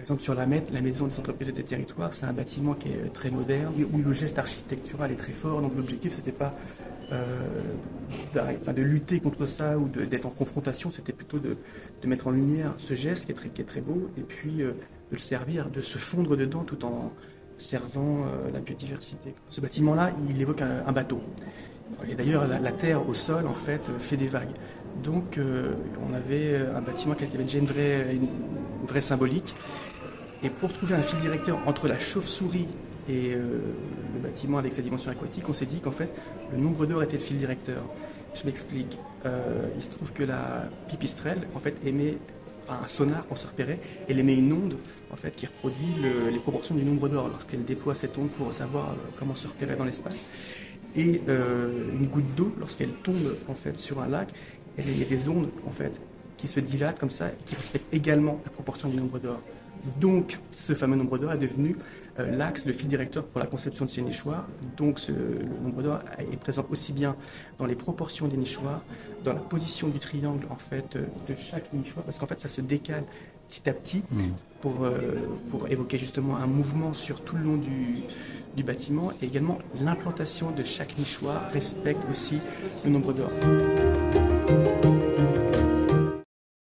exemple, sur la MET, la Maison des entreprises et des territoires, c'est un bâtiment qui est très moderne, où le geste architectural est très fort. Donc l'objectif, c'était pas de lutter contre ça ou d'être en confrontation, c'était plutôt de mettre en lumière ce geste qui est très beau, et puis de le servir, de se fondre dedans tout en servant la biodiversité. Ce bâtiment-là, il évoque un bateau. Et d'ailleurs, la terre au sol, en fait, fait des vagues. Donc, on avait un bâtiment qui avait déjà une vraie symbolique. Et pour trouver un fil directeur entre la chauve-souris et le bâtiment avec sa dimension aquatique, on s'est dit qu'en fait, le nombre d'or était le fil directeur. Je m'explique. Il se trouve que la pipistrelle, en fait, émet un sonar pour se repérer. Elle émet une onde, en fait, qui reproduit les proportions du nombre d'or lorsqu'elle déploie cette onde pour savoir comment se repérer dans l'espace. Et une goutte d'eau, lorsqu'elle tombe en fait sur un lac, il y a des ondes en fait qui se dilatent comme ça et qui respectent également la proportion du nombre d'or. Donc, ce fameux nombre d'or est devenu l'axe, le fil directeur pour la conception de ces nichoirs. Donc, le nombre d'or est présent aussi bien dans les proportions des nichoirs, dans la position du triangle en fait de chaque nichoir, parce qu'en fait, ça se décale petit à petit pour évoquer justement un mouvement sur tout le long du bâtiment, et également l'implantation de chaque nichoir respecte aussi le nombre d'or.